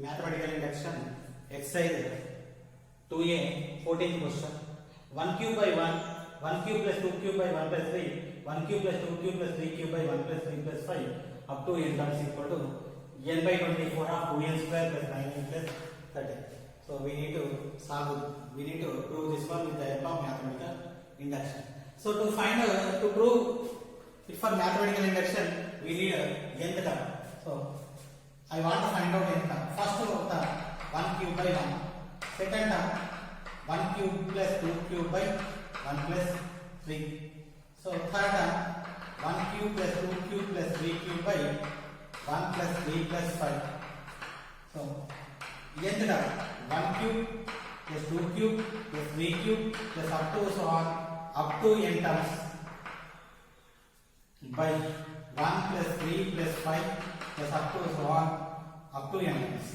Mathematical induction exercise 2a 14th question. 1 cube by 1, 1 cube plus 2 cube by 1 plus 3, 1 cube plus 2 cube plus 3 cube by 1 plus 3 plus 5 up to n comes equal to n by 24 of 2n square plus 9n plus 30. So we need to prove this one with the help of mathematical induction. So to prove it for mathematical induction, we need nth term. So I want to find out nth term. First of the 1 cube by 1. Second term 1 cube plus 2 cube by 1 plus 3. So third term 1 cube plus 2 cube plus 3 cube by 1 plus 3 plus 5. So nth term 1 cube plus 2 cube plus 3 cube plus up to so on up to n terms by 1 plus 3 plus 5 plus up to so on up to n terms.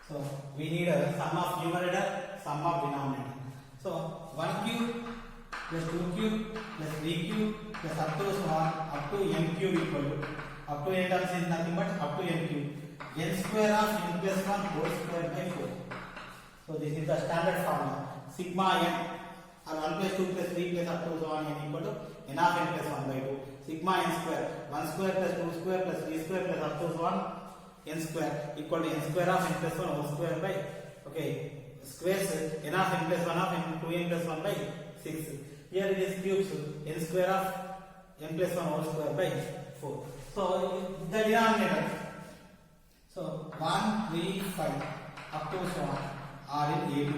So we need a sum of numerator, sum of denominator. So 1 cube plus 2 cube plus 3 cube plus up to so on up to n cube equal to up to n terms is nothing but up to n cube. N square of n plus 1 whole square by 4. So this is the standard formula. Sigma n or 1 plus 2 plus 3 plus up to so on n equal to n of n plus 1 by 2. Sigma n square 1 square plus 2 square plus 3 square plus up to so on n square equal to n square of n plus 1 whole square by squares n of n plus 1 of n 2n plus 1 by 6. Here it is cubes n square of n plus 1 whole square by 4. So the denominator. So 1, 3, 5 up to so on are in AB.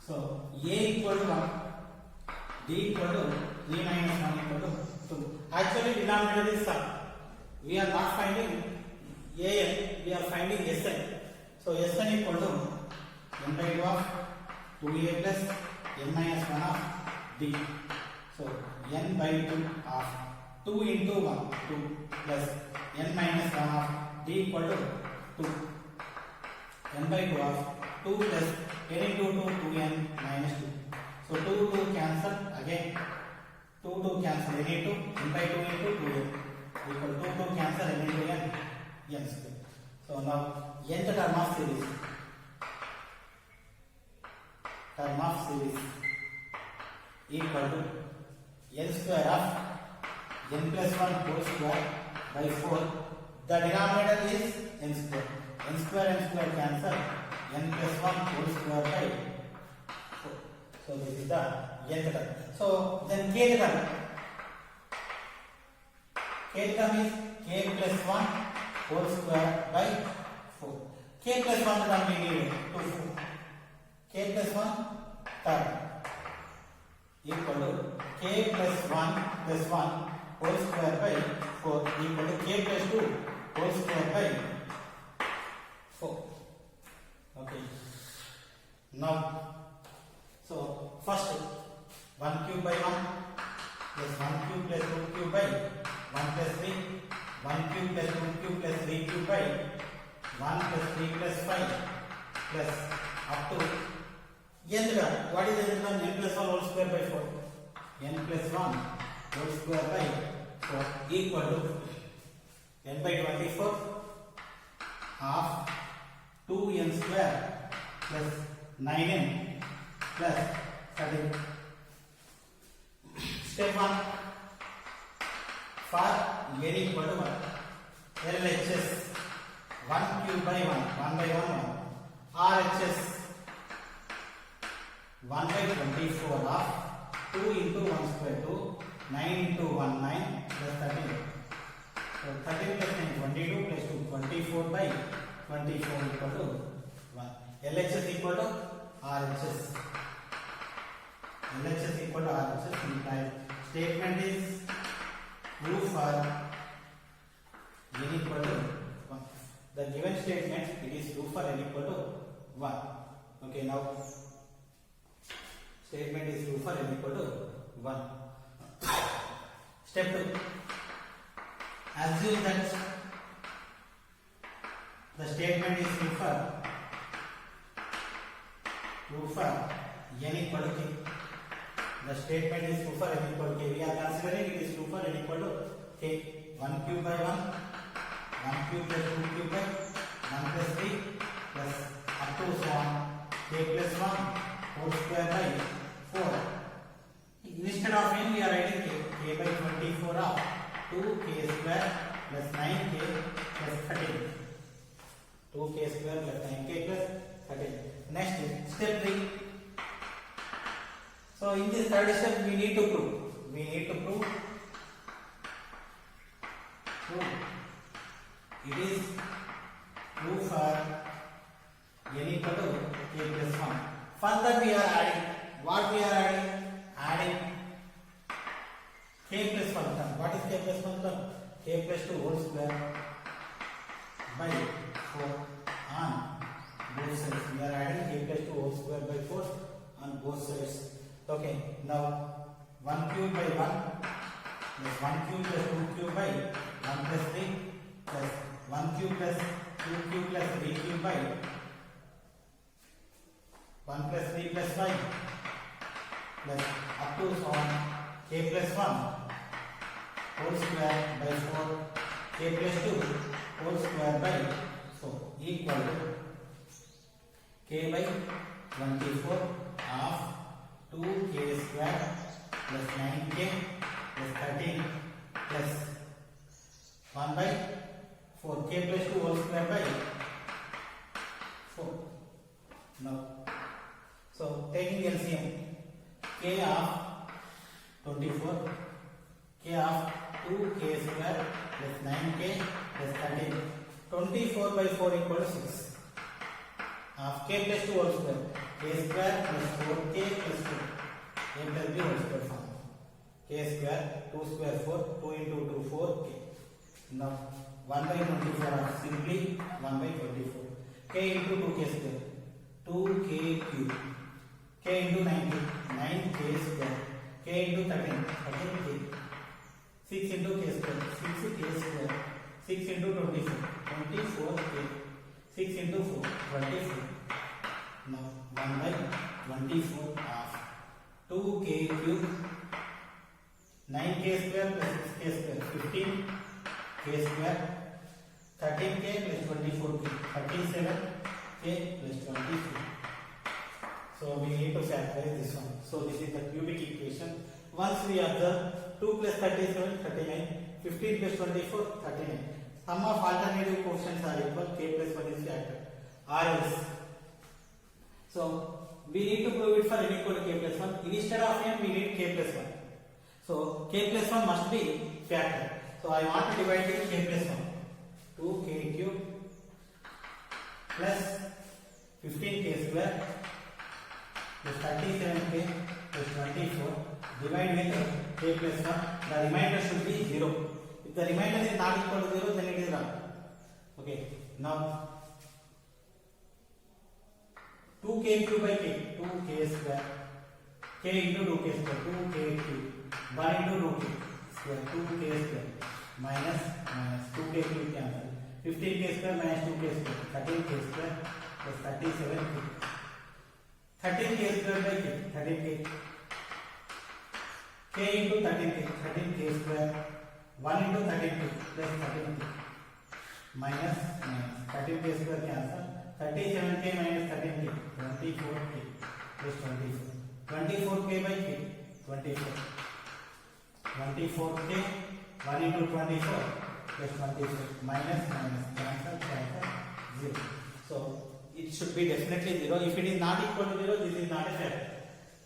So A equal to 1, D equal to 3 minus 1 equal to 2. Actually denominator is sum. We are not finding AN, we are finding SN. So SN equal to n by 2 of 2A plus n minus 1 of D. So n by 2 of 2 into 1, 2 plus n minus 1 of D equal to 2. n by 2 of 2 plus n into 2, 2n minus 2. So 2, 2 cancel again. 2, 2 cancel n into n by 2 into 2n. Equal to 2 cancel n into n square. So now nth term of series equal to n square of n plus 1 whole square by 4. The denominator is n square. N square cancel n plus 1 whole square by 4. So this is the nth term. So then kth term. Kth term is k plus 1 whole square by 4. K plus 1 term we need to 4. K plus 1 term equal to k plus 1 whole square by 4 equal to k plus 2 whole square by 4. Okay. Now, so first 1 cube by 1 plus 1 cube plus 2 cube by 1 plus 3, 1 cube plus 2 cube plus 3 cube by 1 plus 3 plus 5 plus up to nth term. What is the nth term? N plus 1 whole square by 4. N plus 1 whole square by 4 equal to n by 24 half 2n square plus 9n plus 13. Step 1. For n equal to 1, LHS 1 cube by 1, 1 by 1, 1. RHS 1 by 24 of 2 into 1 square 2, 9 into 1, 9 plus 13. So 13 plus 9, 22 plus 2, 24 by 24 equal to 1. LHS equal to RHS. LHS equal to RHS implies statement is true for n equal to 1. The given statement, it is true for n equal to 1. Okay, now statement is true for n equal to 1. Step 2. Assume that the statement is true for n equal to k. The statement is true for n equal to k. We are considering it is true for n equal to k. 1 cube by 1 1 cube plus 2 cube by 1 plus 3 plus up to so on k plus 1 whole square by 4. Instead of n we are writing k by 24 of 2k square plus 9k plus 13. 2k square plus 9k plus 13. Next step 3. So in this third step we need to prove. It is true for n equal to k plus 1. Further we are adding. What we are adding? Adding k plus 1 term. What is k plus 1 term? K plus 2 whole square by 4 on both sides. We are adding k plus 2 whole square by 4 on both sides. Okay. Now 1 cube by 1 plus 1 cube plus 2 cube by 1 plus 3 plus 1 cube plus 2 cube plus 3 cube by 1 plus 3 plus 5 plus up to so on k plus 1 whole square by 4 k plus 2 whole square by 4 equal to k by 24 of 2k square plus 9k plus 13 plus 1 by 4 k plus 2 whole square by 4. Now, so taking LCM, k of 24, k of 2k square plus 9k plus 13. 24 by 4 equal to 6. Of k plus 2 whole square, k square plus 4k plus 2. A plus b whole square form. K square, 2 square 4, 2 into 2 4k. Now 1 by 24 are simply 1 by 24. K into 2k square, 2k cube. K into 9k, 9k square. K into 13, 13k. 6 into k square, 6k square. 6 into 24, 24k. 6 into 4, 24. Now 1 by 24 of 2k cube. 9k square plus 6k square, 15k square. 13k plus 24k, 37k plus 24. So we need to factorize this one. So this is the cubic equation. Once we observe 2 plus 37, 39, 15 plus 24, 39. Sum of alternative quotients are equal, k plus 1 is factor. Or else. So we need to prove it for n equal to k plus 1. Instead of n we need k plus 1. So k plus 1 must be factor. So I want to divide it k plus 1. 2k cube plus 15k square plus 37k plus 24 divide with k plus 1. The remainder should be 0. If the remainder is not equal to 0, then it is wrong. Okay. Now 2k cube by k, 2k square, k into 2k square, 2k cube, 1 into 2k square, 2k square, minus 2k cube cancel, 15k square minus 2k square, 13k square plus 37k, 13k square by k, 13k, k into 13k, 13k square, 1 into 13k plus 13k, minus 13k square cancel, 37k minus 13k, 24k plus 24, 24k by k, 24, 24k, 1 into 24 plus 24, minus cancel 0. So it should be definitely 0. If it is not equal to 0, this is not a factor.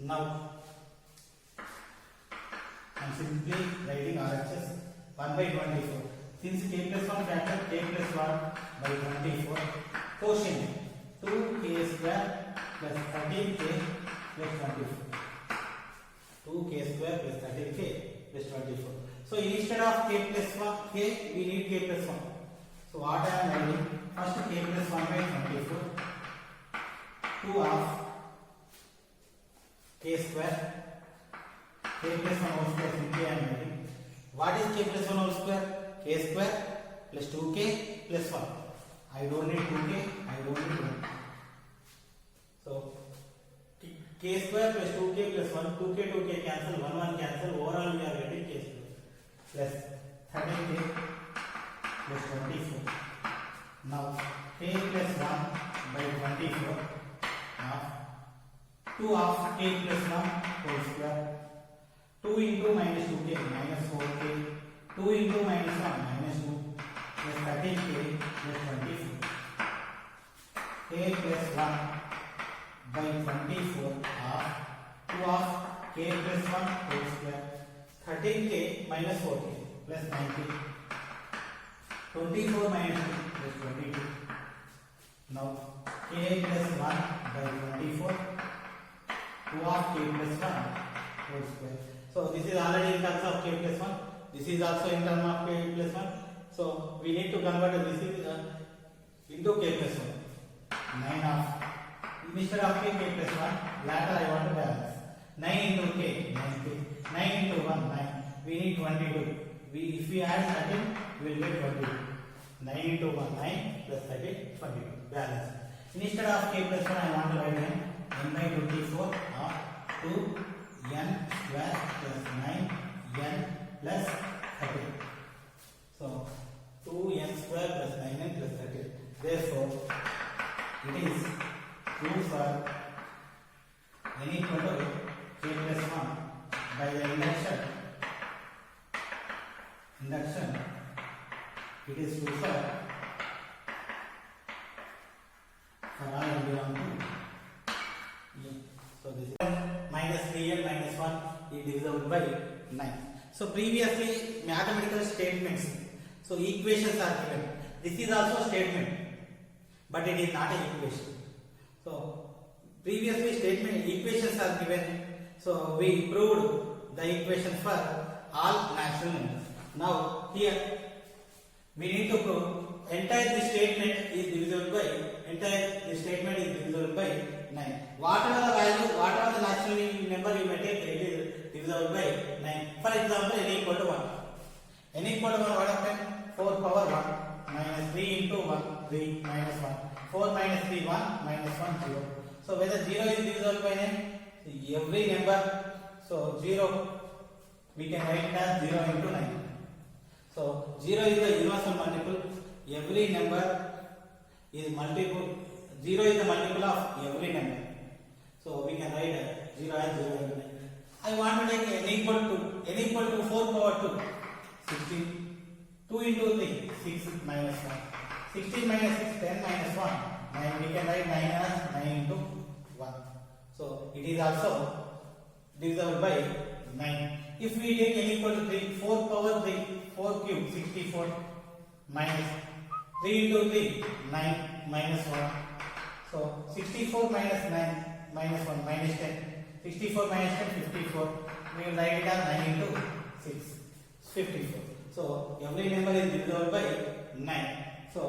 Now I am simply writing RHS 1 by 24. Since k plus 1 factor, k plus 1 by 24. Quotient 2k square plus 13k plus 24. 2k square plus 13k plus 24. So instead of k plus 1, k, we need k plus 1. So what I am writing? First k plus 1 by 24. 2 of k square. K plus 1 whole square simply I am writing. What is k plus 1 whole square? K square plus 2k plus 1. I don't need 2k, I don't need 1. So k square plus 2k plus 1, 2k cancel, 1 cancel, overall we are getting k square plus 13k plus 24. Now k plus 1 by 24 of 2 of k plus 1 whole square. 2 into minus 2k minus 4k. 2 into minus 1 minus 2 plus 13k plus 24. K plus 1 by 24 of 2 of k plus 1 whole square. 13k minus 4k plus 9k. 24 minus 2 plus 22. Now k plus 1 by 24 2 of k plus 1 whole square. So this is already in terms of k plus 1. This is also in terms of k plus 1. So we need to convert this into k plus 1. 9 of, instead of k plus 1, later I want to balance. 9 into k, 9k. 9 into 1, 9. We need 22. If we add 13, we will get 22. 9 into 1, 9 plus 13, 22. Balance. Instead of k plus 1, I want to write n by 24 of 2n square plus 9n plus 13. So 2n square plus 9n plus 13. Therefore, it is true for n equal to k plus 1 by the induction. It is true for all n belong to n. So this is minus 3n minus 1 is divisible by 9. So previously mathematical statements. So equations are given. This is also a statement, but it is not an equation. So previously equations are given. So we proved the equation for all natural numbers. Now here we need to prove entire statement is divisible by 9. Whatever the value, whatever the natural number you may take, it is divisible by 9. For example, n equal to 1. N equal to 1, what happened? 4 power 1 minus 3 into 1, 3 minus 1. 4 minus 3, 1 minus 1, 0. So whether 0 is divisible by 9, every number, so 0 we can write it as 0 into 9. So 0 is the universal multiple. Every number is multiple. 0 is the multiple of every number. So we can write 0 as 0 into 9. I want to take n equal to 4 power 2, 16. 2 into 3, 6 minus 1. 16 minus 6, 10 minus 1, 9. We can write 9 as 9 into 1. So it is also divisible by 9. If we take n equal to 3, 4 power 3, 4 cube, 64 minus 3 into 3, 9 minus 1. So 64 minus 9 minus 1 minus 10. 64 minus 10, 54. We will write it as 9 into 6, 54. So every number is divisible by 9. So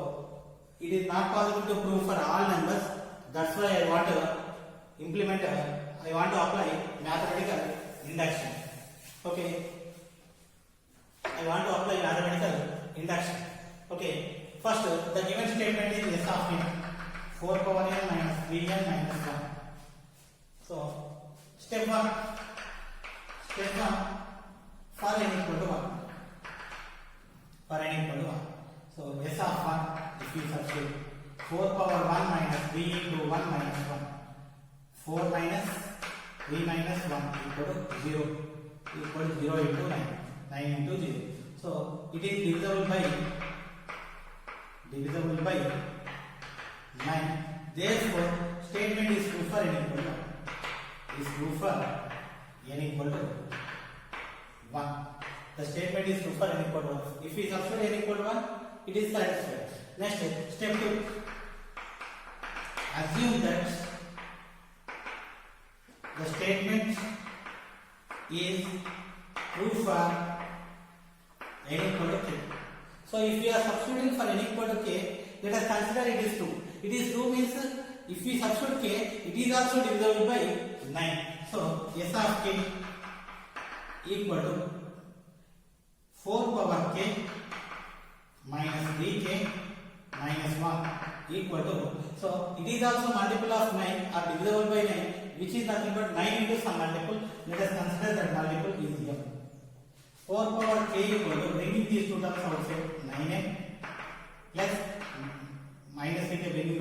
it is not possible to prove for all numbers. That's why I want to apply mathematical induction. Okay. I want to apply mathematical induction. Okay. First, the given statement is s of n. 4 power n minus 3n minus 1. So, step 1. For n equal to 1. So, s of 1, if we substitute 4 power 1 minus 3 into 1 minus 1. 4 minus 3 minus 1 equal to 0. Equal to 0 into 9. 9 into 0. So, it is divisible by 9. Therefore, statement is true for n equal to 1. The statement is true for n equal to 1. If we substitute n equal to 1, it is satisfied. Next, step 2. Assume that the statement is true for n equal to k. So if we are substituting for n equal to k, let us consider it is true. It is true means if we substitute k, it is also divisible by 9. So s of k equal to 4 power k minus 3k minus 1 equal to, so it is also multiple of 9 or divisible by 9, which is nothing but 9 into some multiple. Let us consider that multiple is here. 4 power k equal to, bringing these two terms outside, 9n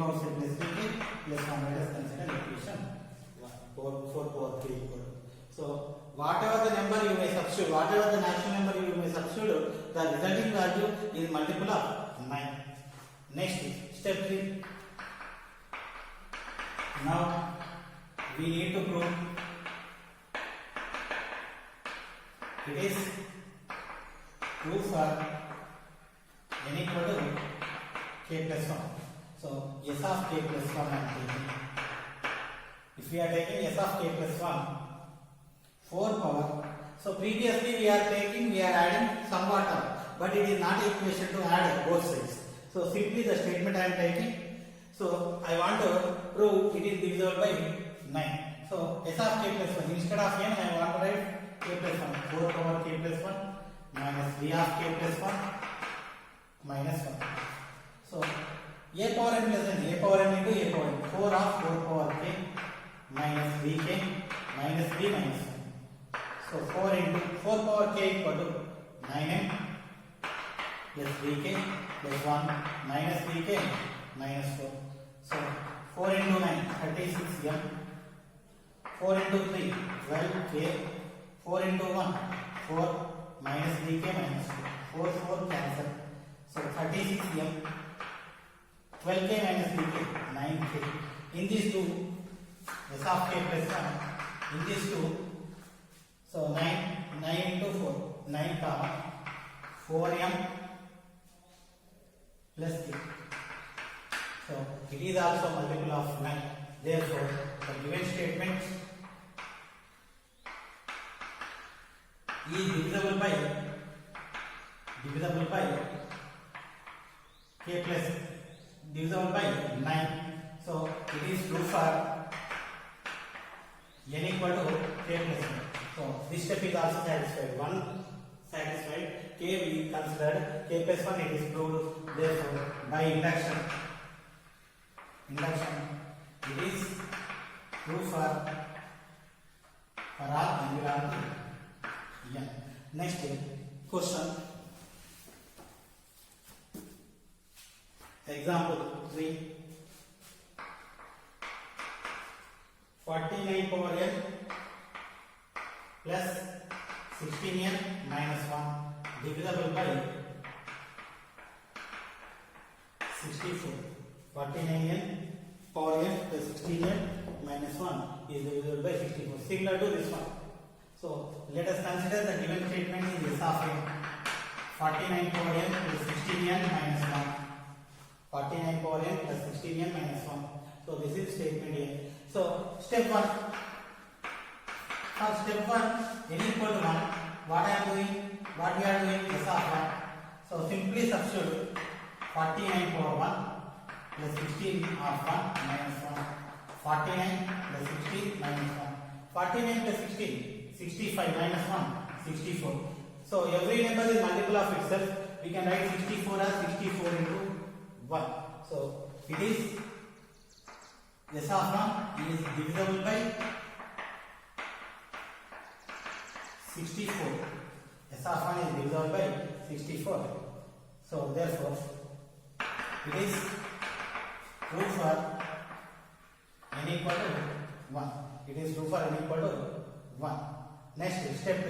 outside plus 3k plus 1. Let us consider equation 4 power 3 equal to. So whatever the number you may substitute, whatever the natural number you may substitute, the resulting value is multiple of 9. Next, step 3. Now we need to prove it is true for n equal to k plus 1. So s of k plus 1 I am taking. If we are taking s of k plus 1, 4 power. So previously we are adding somewhat up, but it is not equation to add both sides. So simply the statement I am taking. So I want to prove it is divisible by 9. So s of k plus 1 instead of n I want to write k plus 1. 4 power k plus 1 minus v of k plus 1 minus 1. So a power n plus n, a power n into a power n. 4 of 4 power k minus vk minus v minus 1. So 4 into 4 power k equal to 9m plus vk plus 1 minus vk minus 4. So 4 into 9 36m. 4 into 3 12k. 4 into 1 4 minus vk minus 4. 4 cancel. So 36m. 12k minus vk 9k. In these two, s of k plus 1, in these two, so 9 into 4, 9 comma 4m plus 3. So it is also multiple of 9. Therefore, the given statement is divisible by k plus divisible by 9. So it is true for n equal to k plus 1. So this step is also satisfied. One satisfied, k we considered, k plus 1 it is proved. Therefore, by induction it is true for all n belong to n. Next question. Example 3. 49 power n plus 16n minus 1 divisible by 64. 49n power n plus 16n minus 1 is divisible by 64. Similar to this one. So let us consider the given statement is s of n. 49 power n plus 16n minus 1. 49 power n plus 16n minus 1. So this is statement A. So step 1. For step 1, n equal to 1. What we are doing s of 1. So simply substitute 49 power 1 plus 16 of 1 minus 1. 49 plus 16 minus 1. 49 plus 16, 65 minus 1, 64. So every number is multiple of itself. We can write 64 as 64 into 1. So it is s of 1 is divisible by 64. S of 1 is divisible by 64. So therefore it is true for n equal to 1. It is true for n equal to 1. Next step 2.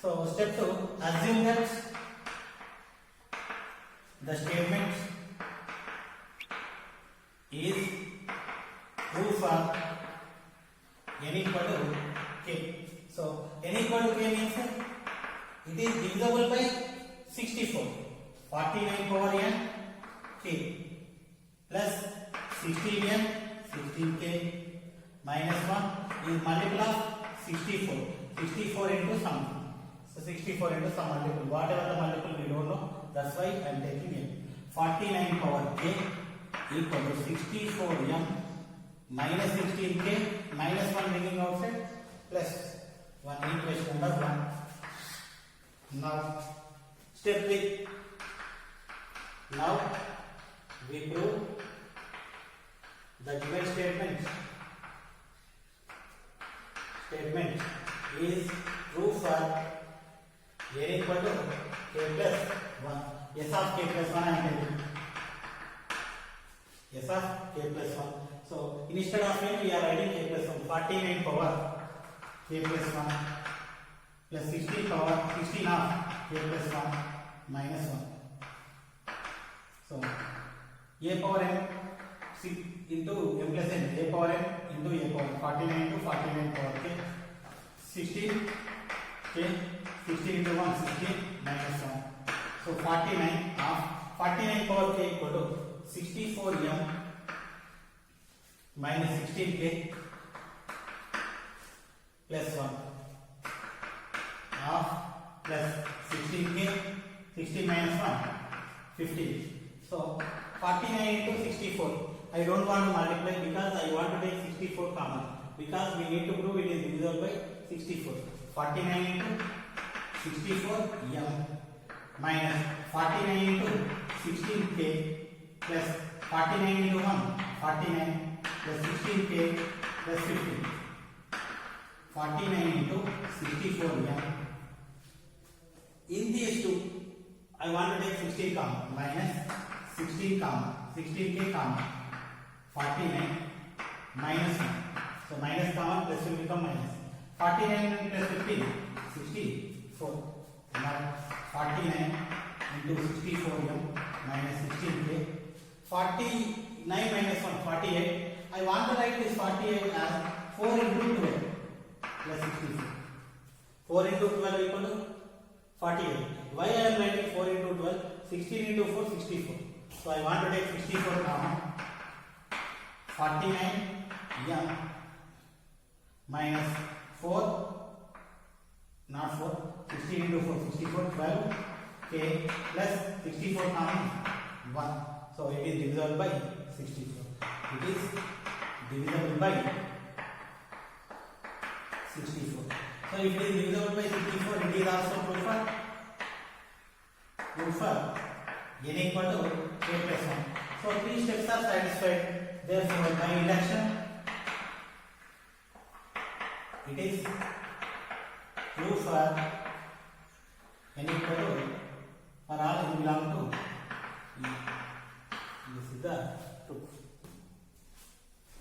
So step 2, assume that the statement is true for n equal to k. So n equal to k means it is divisible by 64. 49 power n k plus 16n 16k minus 1 is multiple of 64. 64 into something. So 64 into some multiple. Whatever the multiple we don't know. That's why I am taking it. 49 power k equal to 64m minus 16k minus 1 bringing outside plus 1 equation number 1. Now step 3. Now we prove the given statement is true for n equal to k plus 1. S of k plus 1 I am taking. S of k plus 1. So instead of n we are writing k plus 1. 49 power k plus 1 plus 16 power 16 of k plus 1 minus 1. So a power n into m plus n, a power n into a power n, 49 into 49 power k, 16 k, 16 into 1 16 minus 1. So 49 of 49 power k equal to 64m minus 16k plus 1 of plus 16k, 16 minus 1 15. So 49 into 64. I don't want to multiply because I want to take 64 common, because we need to prove it is divisible by 64. 49 into 64 m minus 49 into 16k plus 49 into 1 49 plus 16k plus 15. 49 into 64 m. In these two, I want to take 16 common, minus 16 common, 16k common, 49 minus 1. So minus common, plus will become minus. 49 plus 15, 64. Now 49 into 64m minus 16k. 49 minus 1, 48. I want to write this 48 as 4 into 12 plus 64. 4 into 12 equal to 48. Why I am writing 4 into 12? 16 into 4, 64. So I want to take 64 common. 49 m minus 4, not 4, 16 into 4, 64, 12 k plus 64 common 1. So it is divisible by 64. It is divisible by 64. So if it is divisible by 64, it is also proof for n equal to k plus 1. So 3 steps are satisfied. Therefore, by induction, it is true for n equal to, for all n belong to E. This is the truth.